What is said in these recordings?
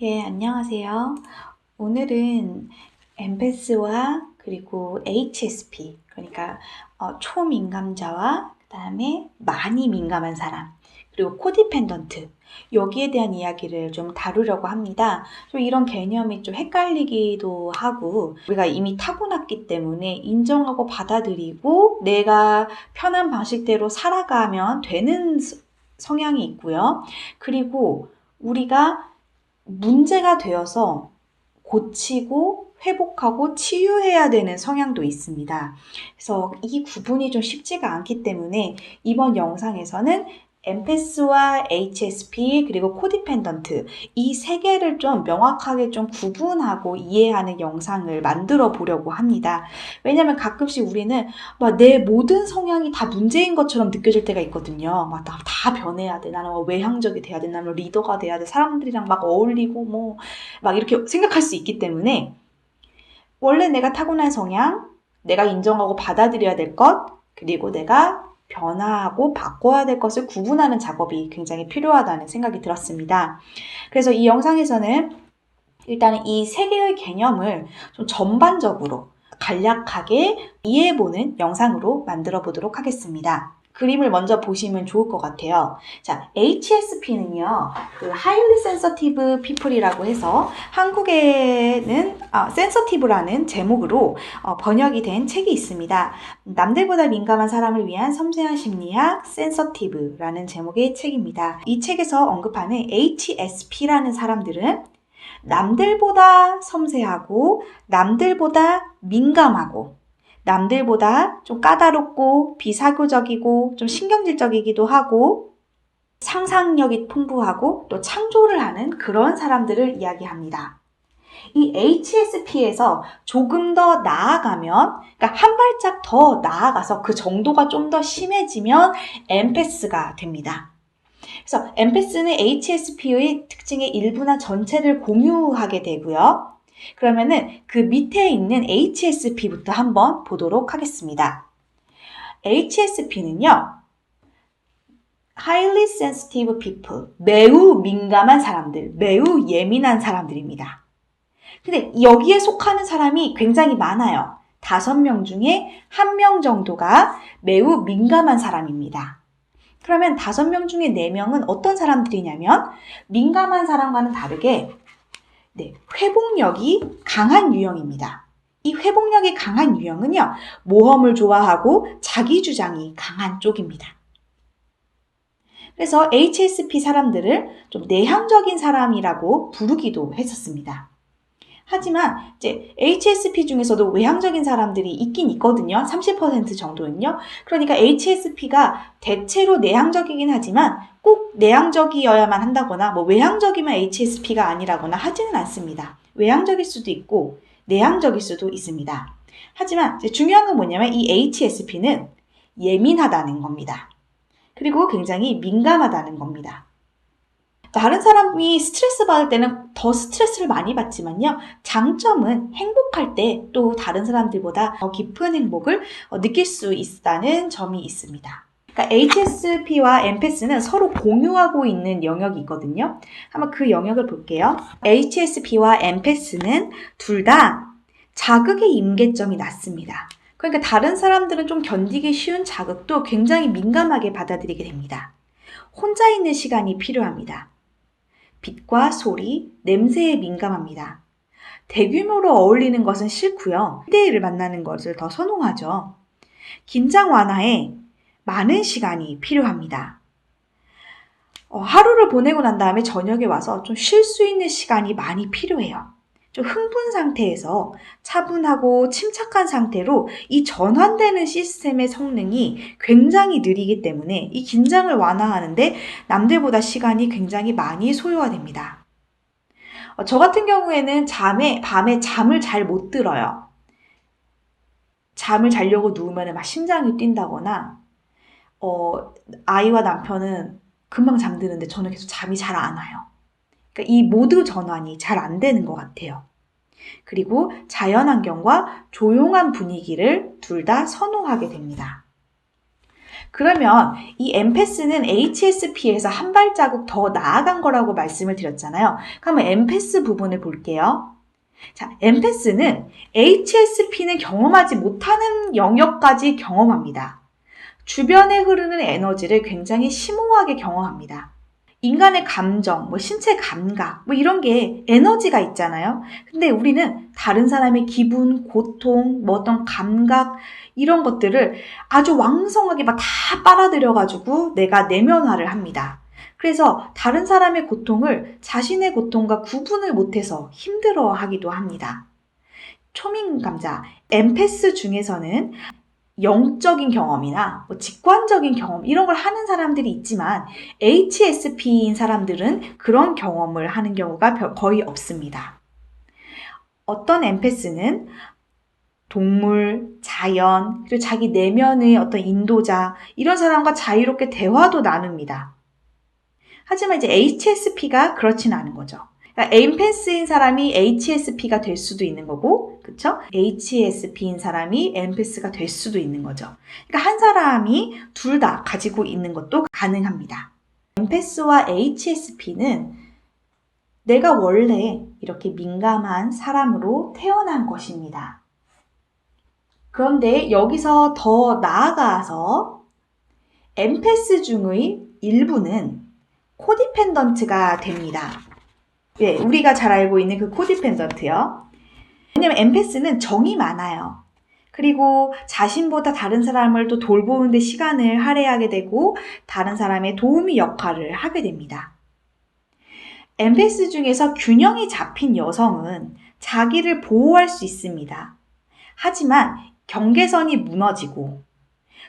예, 안녕하세요. 오늘은 엠패스와 그리고 HSP, 그러니까 초민감자와 그다음에 많이 민감한 사람, 그리고 코디펜던트, 여기에 대한 이야기를 좀 다루려고 합니다. 좀 이런 개념이 좀 헷갈리기도 하고, 우리가 이미 타고났기 때문에 인정하고 받아들이고 내가 편한 방식대로 살아가면 되는 성향이 있고요. 그리고 우리가 문제가 되어서 고치고 회복하고 치유해야 되는 성향도 있습니다. 그래서 이 구분이 좀 쉽지가 않기 때문에 이번 영상에서는 엠패스와 HSP 그리고 코디펜던트 이 세 개를 좀 명확하게 좀 구분하고 이해하는 영상을 만들어 보려고 합니다. 왜냐면 가끔씩 우리는 막 내 모든 성향이 다 문제인 것처럼 느껴질 때가 있거든요. 막 다 변해야 돼. 나는 외향적이 돼야 돼. 나는 리더가 돼야 돼. 사람들이랑 막 어울리고 막 이렇게 생각할 수 있기 때문에 원래 내가 타고난 성향, 내가 인정하고 받아들여야 될 것, 그리고 내가 변화하고 바꿔야 될 것을 구분하는 작업이 굉장히 필요하다는 생각이 들었습니다. 그래서 이 영상에서는 일단은 이 세 개의 개념을 좀 전반적으로 간략하게 이해해보는 영상으로 만들어 보도록 하겠습니다. 그림을 먼저 보시면 좋을 것 같아요. 자, HSP는요, Highly Sensitive People이라고 해서 한국에는 Sensitive라는 제목으로 번역이 된 책이 있습니다. 남들보다 민감한 사람을 위한 섬세한 심리학 Sensitive라는 제목의 책입니다. 이 책에서 언급하는 HSP라는 사람들은 남들보다 섬세하고 남들보다 민감하고 남들보다 좀 까다롭고 비사교적이고 좀 신경질적이기도 하고 상상력이 풍부하고 또 창조를 하는 그런 사람들을 이야기합니다. 이 HSP에서 조금 더 나아가면, 그러니까 한 발짝 더 나아가서 그 정도가 좀 더 심해지면 엠패스가 됩니다. 그래서 엠패스는 HSP의 특징의 일부나 전체를 공유하게 되고요. 그러면은 그 밑에 있는 HSP부터 한번 보도록 하겠습니다. HSP는요, Highly Sensitive People, 매우 민감한 사람들, 매우 예민한 사람들입니다. 근데 여기에 속하는 사람이 굉장히 많아요. 5명 중에 1명 정도가 매우 민감한 사람입니다. 그러면 5명 중에 4명은 어떤 사람들이냐면 민감한 사람과는 다르게 회복력이 강한 유형입니다. 이 회복력이 강한 유형은요, 모험을 좋아하고 자기 주장이 강한 쪽입니다. 그래서 HSP 사람들을 좀 내향적인 사람이라고 부르기도 했었습니다. 하지만 이제 HSP 중에서도 외향적인 사람들이 있긴 있거든요. 30% 정도는요. 그러니까 HSP가 대체로 내향적이긴 하지만 꼭 내향적이어야만 한다거나 외향적이면 HSP가 아니라거나 하지는 않습니다. 외향적일 수도 있고 내향적일 수도 있습니다. 하지만 이제 중요한 건 뭐냐면 이 HSP는 예민하다는 겁니다. 그리고 굉장히 민감하다는 겁니다. 다른 사람이 스트레스 받을 때는 더 스트레스를 많이 받지만요. 장점은 행복할 때 또 다른 사람들보다 더 깊은 행복을 느낄 수 있다는 점이 있습니다. 그러니까 HSP와 엠패스는 서로 공유하고 있는 영역이 있거든요. 한번 그 영역을 볼게요. HSP와 엠패스는 둘 다 자극의 임계점이 낮습니다. 그러니까 다른 사람들은 좀 견디기 쉬운 자극도 굉장히 민감하게 받아들이게 됩니다. 혼자 있는 시간이 필요합니다. 빛과 소리, 냄새에 민감합니다. 대규모로 어울리는 것은 싫고요. 1대1을 만나는 것을 더 선호하죠. 긴장 완화에 많은 시간이 필요합니다. 하루를 보내고 난 다음에 저녁에 와서 좀 쉴 수 있는 시간이 많이 필요해요. 좀 흥분 상태에서 차분하고 침착한 상태로 이 전환되는 시스템의 성능이 굉장히 느리기 때문에 이 긴장을 완화하는데 남들보다 시간이 굉장히 많이 소요가 됩니다. 저 같은 경우에는 밤에 잠을 잘 못 들어요. 잠을 자려고 누우면 막 심장이 뛴다거나, 아이와 남편은 금방 잠드는데 저는 계속 잠이 잘 안 와요. 그러니까 이 모드 전환이 잘 안 되는 것 같아요. 그리고 자연환경과 조용한 분위기를 둘 다 선호하게 됩니다. 그러면 이 엠패스는 HSP에서 한 발자국 더 나아간 거라고 말씀을 드렸잖아요. 그러면 엠패스 부분을 볼게요. 자, 엠패스는 HSP는 경험하지 못하는 영역까지 경험합니다. 주변에 흐르는 에너지를 굉장히 심오하게 경험합니다. 인간의 감정, 신체 감각, 이런 게 에너지가 있잖아요. 근데 우리는 다른 사람의 기분, 고통, 어떤 감각, 이런 것들을 아주 왕성하게 다 빨아들여가지고 내가 내면화를 합니다. 그래서 다른 사람의 고통을 자신의 고통과 구분을 못해서 힘들어 하기도 합니다. 초민감자, 엠패스 중에서는 영적인 경험이나 직관적인 경험 이런 걸 하는 사람들이 있지만 HSP인 사람들은 그런 경험을 하는 경우가 거의 없습니다. 어떤 엠패스는 동물, 자연, 그리고 자기 내면의 어떤 인도자 이런 사람과 자유롭게 대화도 나눕니다. 하지만 이제 HSP가 그렇지는 않은 거죠. 그러니까 엠패스인 사람이 HSP가 될 수도 있는 거고, 그쵸? HSP인 사람이 엠패스가 될 수도 있는 거죠. 그러니까 한 사람이 둘 다 가지고 있는 것도 가능합니다. 엠패스와 HSP는 내가 원래 이렇게 민감한 사람으로 태어난 것입니다. 그런데 여기서 더 나아가서 엠패스 중의 일부는 코디펜던트가 됩니다. 예, 우리가 잘 알고 있는 그 코디펜던트요. 왜냐면 엠패스는 정이 많아요. 그리고 자신보다 다른 사람을 또 돌보는 데 시간을 할애하게 되고 다른 사람의 도우미 역할을 하게 됩니다. 엠패스 중에서 균형이 잡힌 여성은 자기를 보호할 수 있습니다. 하지만 경계선이 무너지고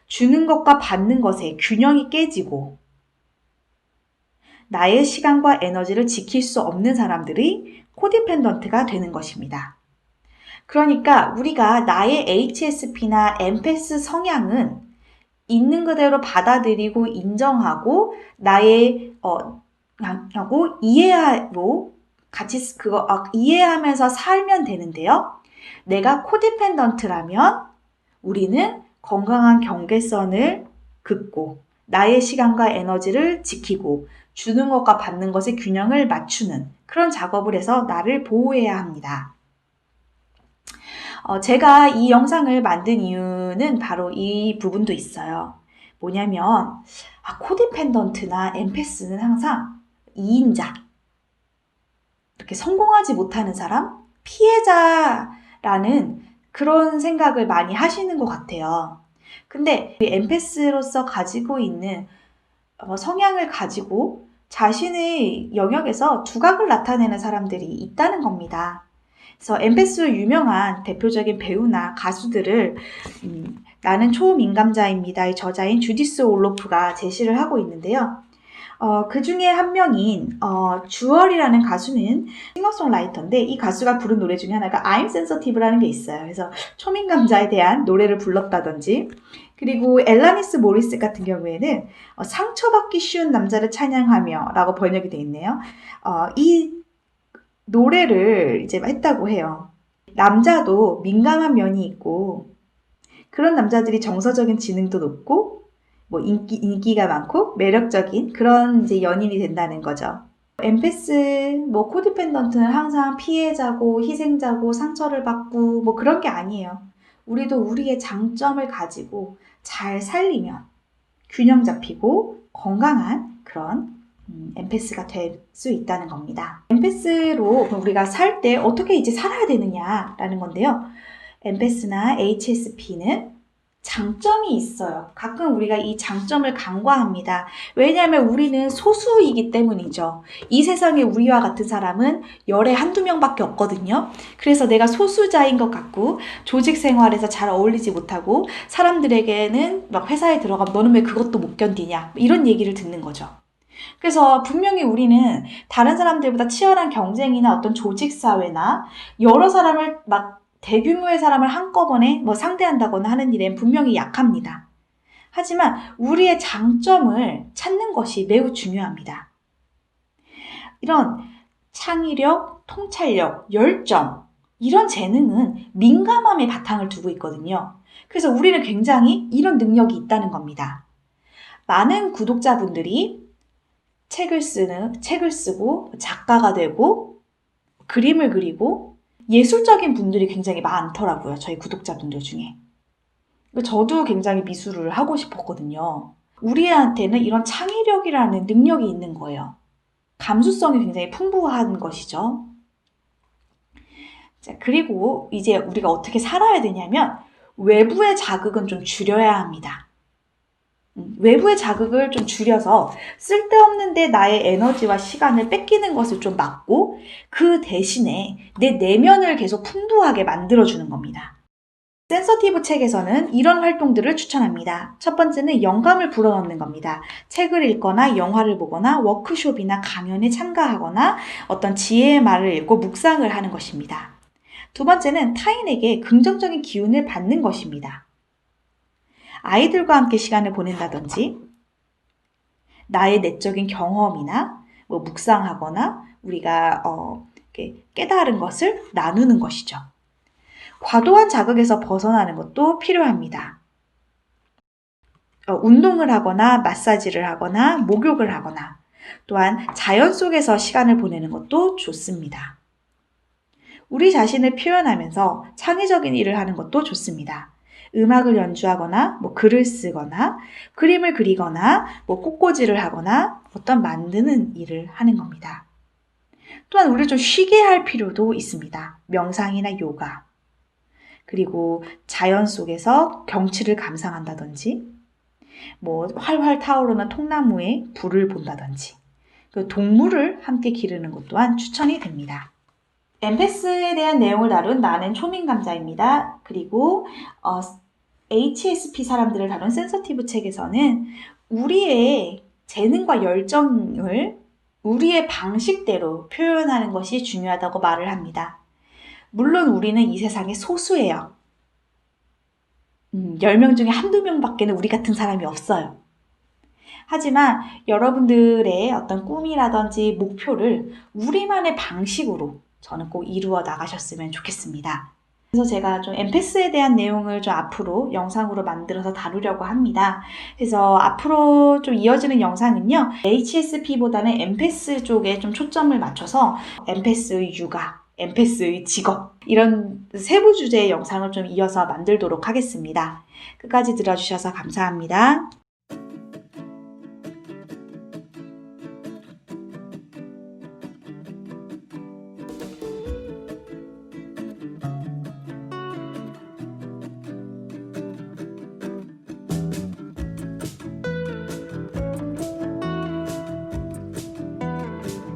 주는 것과 받는 것에 균형이 깨지고 나의 시간과 에너지를 지킬 수 없는 사람들이 코디펜던트가 되는 것입니다. 그러니까 우리가 나의 HSP나 엠패스 성향은 있는 그대로 받아들이고 인정하고 나의 하고 이해하고 같이 이해하면서 살면 되는데요. 내가 코디펜던트라면 우리는 건강한 경계선을 긋고 나의 시간과 에너지를 지키고 주는 것과 받는 것의 균형을 맞추는 그런 작업을 해서 나를 보호해야 합니다. 제가 이 영상을 만든 이유는 바로 이 부분도 있어요. 뭐냐면 코디펜던트나 엠패스는 항상 2인자, 이렇게 성공하지 못하는 사람, 피해자라는 그런 생각을 많이 하시는 것 같아요. 근데 엠패스로서 가지고 있는 성향을 가지고 자신의 영역에서 두각을 나타내는 사람들이 있다는 겁니다. 그래서 엠패스로 유명한 대표적인 배우나 가수들을 나는 초민감자입니다의 저자인 주디스 올로프가 제시를 하고 있는데요. 그 중에 한 명인 주얼이라는 가수는 싱어송라이터인데 이 가수가 부른 노래 중에 하나가 I'm Sensitive라는 게 있어요. 그래서 초민감자에 대한 노래를 불렀다든지 그리고 엘라니스 모리스 같은 경우에는 상처받기 쉬운 남자를 찬양하며 라고 번역이 되어 있네요. 이 노래를 이제 했다고 해요. 남자도 민감한 면이 있고 그런 남자들이 정서적인 지능도 높고 인기가 많고 매력적인 그런 이제 연인이 된다는 거죠. 엠패스, 코디펜던트는 항상 피해자고 희생자고 상처를 받고 그런 게 아니에요. 우리도 우리의 장점을 가지고 잘 살리면 균형 잡히고 건강한 그런 엠패스가 될 수 있다는 겁니다. 엠패스로 우리가 살 때 어떻게 이제 살아야 되느냐라는 건데요. 엠패스나 HSP는 장점이 있어요. 가끔 우리가 이 장점을 간과합니다. 왜냐하면 우리는 소수이기 때문이죠. 이 세상에 우리와 같은 사람은 열에 한두 명밖에 없거든요. 그래서 내가 소수자인 것 같고 조직 생활에서 잘 어울리지 못하고 사람들에게는 회사에 들어가면 너는 왜 그것도 못 견디냐 이런 얘기를 듣는 거죠. 그래서 분명히 우리는 다른 사람들보다 치열한 경쟁이나 어떤 조직사회나 여러 사람을 대규모의 사람을 한꺼번에 상대한다거나 하는 일엔 분명히 약합니다. 하지만 우리의 장점을 찾는 것이 매우 중요합니다. 이런 창의력, 통찰력, 열정 이런 재능은 민감함에 바탕을 두고 있거든요. 그래서 우리는 굉장히 이런 능력이 있다는 겁니다. 많은 구독자분들이 책을 쓰고 작가가 되고 그림을 그리고 예술적인 분들이 굉장히 많더라고요. 저희 구독자분들 중에. 저도 굉장히 미술을 하고 싶었거든요. 우리한테는 이런 창의력이라는 능력이 있는 거예요. 감수성이 굉장히 풍부한 것이죠. 자, 그리고 이제 우리가 어떻게 살아야 되냐면 외부의 자극은 좀 줄여야 합니다. 외부의 자극을 좀 줄여서 쓸데없는데 나의 에너지와 시간을 뺏기는 것을 좀 막고 그 대신에 내 내면을 계속 풍부하게 만들어주는 겁니다. 센서티브 책에서는 이런 활동들을 추천합니다. 첫 번째는 영감을 불어넣는 겁니다. 책을 읽거나 영화를 보거나 워크숍이나 강연에 참가하거나 어떤 지혜의 말을 읽고 묵상을 하는 것입니다. 두 번째는 타인에게 긍정적인 기운을 받는 것입니다. 아이들과 함께 시간을 보낸다든지 나의 내적인 경험이나 묵상하거나 우리가 깨달은 것을 나누는 것이죠. 과도한 자극에서 벗어나는 것도 필요합니다. 운동을 하거나 마사지를 하거나 목욕을 하거나 또한 자연 속에서 시간을 보내는 것도 좋습니다. 우리 자신을 표현하면서 창의적인 일을 하는 것도 좋습니다. 음악을 연주하거나 글을 쓰거나 그림을 그리거나 꽃꽂이를 하거나 어떤 만드는 일을 하는 겁니다. 또한 우리를 좀 쉬게 할 필요도 있습니다. 명상이나 요가 그리고 자연 속에서 경치를 감상한다든지 활활 타오르는 통나무에 불을 본다든지 동물을 함께 기르는 것 또한 추천이 됩니다. 엠패스에 대한 내용을 다룬 나는 초민감자입니다. 그리고 HSP 사람들을 다룬 센서티브 책에서는 우리의 재능과 열정을 우리의 방식대로 표현하는 것이 중요하다고 말을 합니다. 물론 우리는 이 세상의 소수예요. 10명 중에 한두 명밖에는 우리 같은 사람이 없어요. 하지만 여러분들의 어떤 꿈이라든지 목표를 우리만의 방식으로 저는 꼭 이루어 나가셨으면 좋겠습니다. 그래서 제가 좀 엠패스에 대한 내용을 좀 앞으로 영상으로 만들어서 다루려고 합니다. 그래서 앞으로 좀 이어지는 영상은요, HSP보다는 엠패스 쪽에 좀 초점을 맞춰서 엠패스의 육아, 엠패스의 직업 이런 세부 주제의 영상을 좀 이어서 만들도록 하겠습니다. 끝까지 들어주셔서 감사합니다.